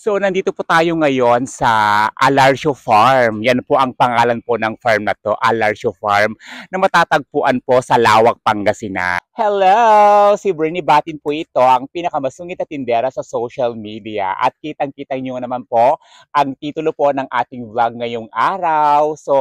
So, nandito po tayo ngayon sa Alarcio Farm. Yan po ang pangalan po ng farm na to, Alarcio Farm, na matatagpuan po sa Lawak, Pangasinan. Hello! Si Bernie Batin po ito, ang pinakamasungit na tindera sa social media. At kitang-kita nyo naman po ang titulo po ng ating vlog ngayong araw. So,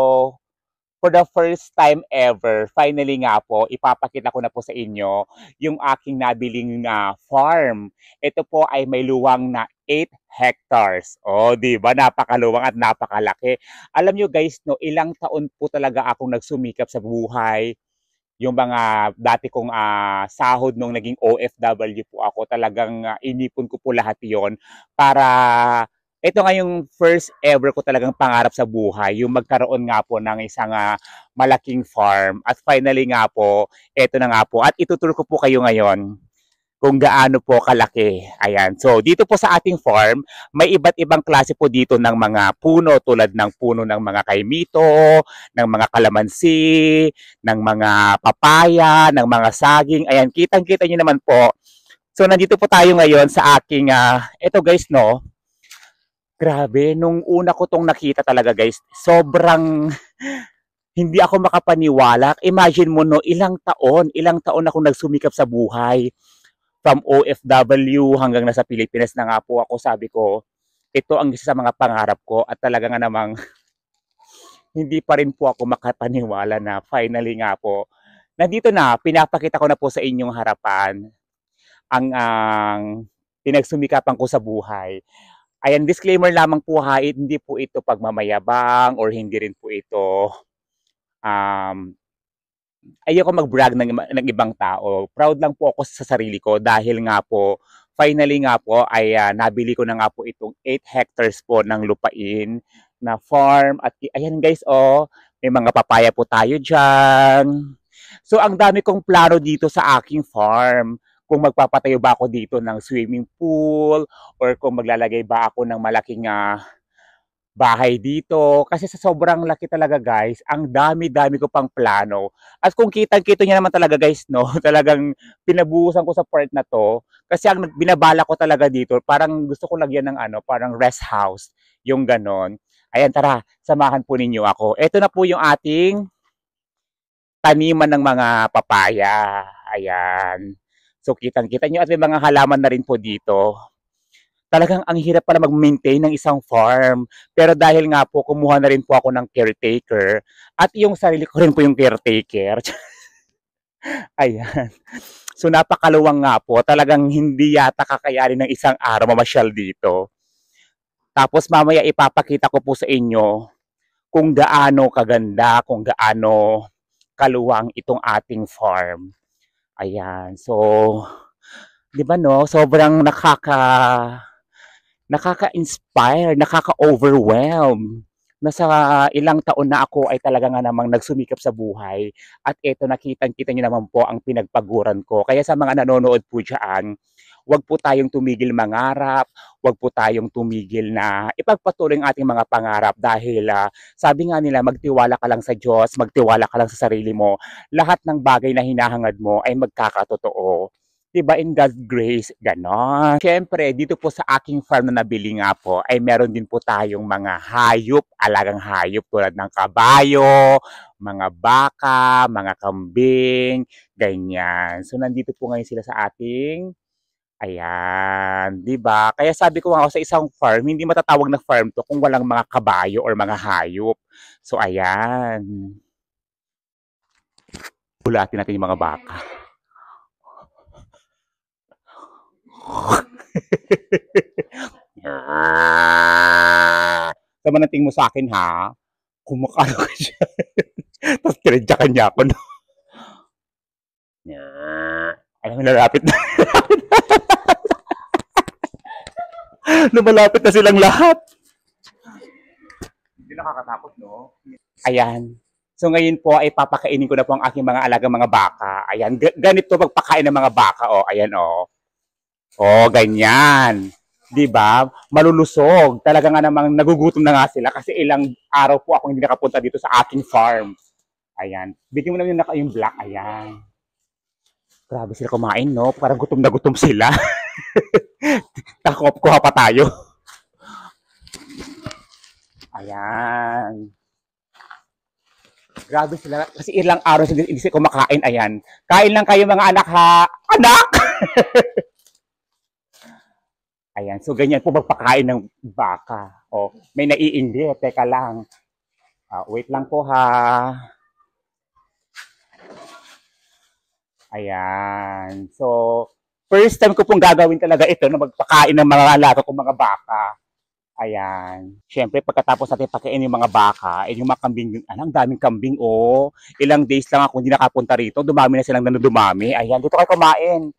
for the first time ever, finally nga po, ipapakita ko na po sa inyo yung aking nabiling farm. Ito po ay may luwang na 8 hectares. O, di ba? Napakaluwang at napakalaki. Alam nyo guys, no, ilang taon po talaga akong nagsumikap sa buhay. Yung mga dati kong sahod nung naging OFW po ako, talagang inipon ko po lahat yon para ito nga yung first ever ko talagang pangarap sa buhay, yung magkaroon nga po ng isang malaking farm. At finally nga po, ito na nga po. At ituturo ko po kayo ngayon kung gaano po kalaki. Ayan. So, dito po sa ating farm, may iba't ibang klase po dito ng mga puno tulad ng puno ng mga kaimito, ng mga kalamansi, ng mga papaya, ng mga saging. Ayan, kitang-kita nyo naman po. So, nandito po tayo ngayon sa aking, ito guys, no, grabe, nung una ko tong nakita talaga guys, sobrang hindi ako makapaniwala. Imagine mo no, ilang taon ako nagsumikap sa buhay. From OFW hanggang nasa Pilipinas na nga po ako, sabi ko, ito ang isa sa mga pangarap ko at talaga nga namang hindi pa rin po ako makapaniwala na finally nga po. Nandito na, pinapakita ko na po sa inyong harapan ang pinagsumikapan ko sa buhay. Ayan, disclaimer lamang po ha, hindi po ito pagmamayabang or hindi rin po ito ayoko mag-brag ng ibang tao. Proud lang po ako sa sarili ko dahil nga po, finally nga po ay nabili ko na nga po itong 8 hectares po ng lupain na farm. At ayan guys, oh, may mga papaya po tayo dyan. So ang dami kong plano dito sa aking farm. Kung magpapatayo ba ako dito ng swimming pool or kung maglalagay ba ako ng malaking bahay dito. Kasi sa sobrang laki talaga guys, ang dami-dami ko pang plano. At kung kitang-kita niyo naman talaga guys, no, talagang pinabuhusan ko sa part na to. Kasi ang binabala ko talaga dito, parang gusto ko lagyan ng parang rest house. Yung ganon. Ayan, tara, samahan po ninyo ako. Ito na po yung ating taniman ng mga papaya. Ayan. So, kitang-kita nyo at may mga halaman na rin po dito. Talagang ang hirap pala mag-maintain ng isang farm. Pero dahil nga po, kumuha na rin po ako ng caretaker. At yung sarili ko rin po yung caretaker. Ayan. So, napakaluwang nga po. Talagang hindi yata kakayanin ng isang araw mamasyal dito. Tapos mamaya ipapakita ko po sa inyo kung gaano kaganda, kung gaano kaluwang itong ating farm. Ayan. So, 'di ba no? Sobrang nakaka-inspire, nakaka-overwhelm. Nasa ilang taon na ako ay talaga nga namang nagsumikap sa buhay. At eto, nakitang-kita niyo naman po ang pinagpaguran ko. Kaya sa mga nanonood po diyan, wag po tayong tumigil mangarap, wag po tayong tumigil na ipagpatuloy ang ating mga pangarap dahil sabi nga nila, magtiwala ka lang sa Diyos, magtiwala ka lang sa sarili mo. Lahat ng bagay na hinahangad mo ay magkakatotoo. Diba, in God's grace, ganon. Siyempre, dito po sa aking farm na nabili nga po, ay meron din po tayong mga hayop, alagang hayop tulad ng kabayo, mga baka, mga kambing, ganyan. So, nandito po ngayon sila sa ating ayan, 'di ba? Kaya sabi ko nga sa isang farm, hindi matatawag na farm 'to kung walang mga kabayo or mga hayop. So ayan. Bulatin natin yung mga baka. Sama ng tingin mo sa akin ha. Kumakano ka siya. Tapos kinadyakan niya ako. No? Alam mo, lalapit na. Lumalapit na silang lahat. Hindi nakakatakot, no? Ayan. So ngayon po ay papakainin ko na po ang aking mga alagang mga baka. Ayan. Ganito magpakain ng mga baka, oh. Ayan, oh. Oh, ganyan. 'Di ba? Malulusog. Talaga nga namang nagugutom na nga sila kasi ilang araw po ako hindi nakapunta dito sa aking farm. Ayan. Bigyan mo na yung black. Ayan. Grabe sila kumain, no? Parang gutom na gutom sila. Takop, kuha pa tayo. Ayan. Grabe sila. Kasi ilang araw hindi sila kumakain. Ayan. Kain lang kayo mga anak ha. Anak! Ayan. So, ganyan po magpakain ng baka. O, may naiinggit. Teka lang. Wait lang po ha. Ayan. So, first time ko pong gagawin talaga ito na magpakain ng mga alaga kong mga baka. Ayan. Siyempre, pagkatapos natin pakainin yung mga baka, yung mga kambing, ang daming kambing, oh. Ilang days lang ako hindi nakapunta rito. Dumami na silang dumami. Ayan, dito kayo kumain.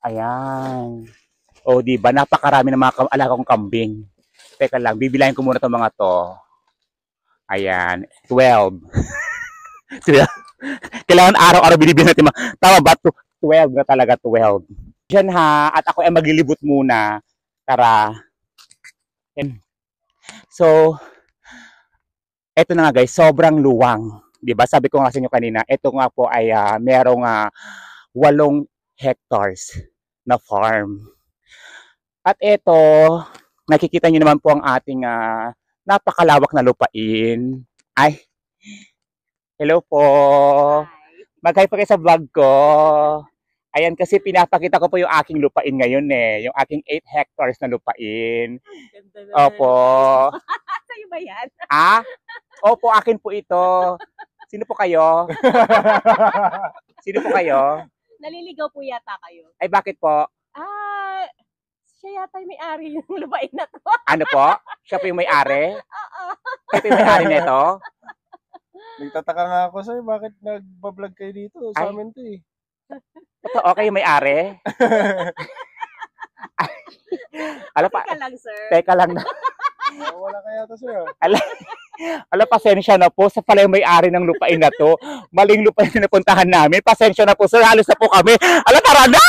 Ayan. O, diba? Napakarami ng mga alaga kong kambing. Teka lang, bibilahin ko muna itong mga to. Ayan. 12. Kailangan araw-araw binibilang natin. Tama ba? 12 na talaga, 12. Diyan ha, at ako ay maglilibot muna. Tara. So, eto na nga guys, sobrang luwang. 'Di ba? Sabi ko nga sa inyo kanina, ito nga po ay merong 8 hectares na farm. At ito, nakikita niyo naman po ang ating napakalawak na lupain. Ay, hello po. Mag-hi pa kayo sa vlog ko. Ayan, kasi pinapakita ko po yung aking lupain ngayon yung aking 8 hectares na lupain. Opo. Sa'yo ba yan? Opo, akin po ito. Sino po kayo? Sino po kayo? Naliligaw po yata kayo. Ay, bakit po? Siya yata yung may-ari yung lupain na to. Ano po? Siya po yung may-ari? Oo. Siya po yung may-ari nito? Nagtataka nga ako sa'yo, bakit nagbablog kayo dito? Sa amin to eh. Ito, okay yung may-ari? Teka lang, sir. Teka lang na. Wala kaya to sa'yo. Pasensya na po. Sa pala yung may-ari ng lupain na to. Maling lupain na napuntahan namin. Pasensya na po, sir. Halos na po kami. Tara na!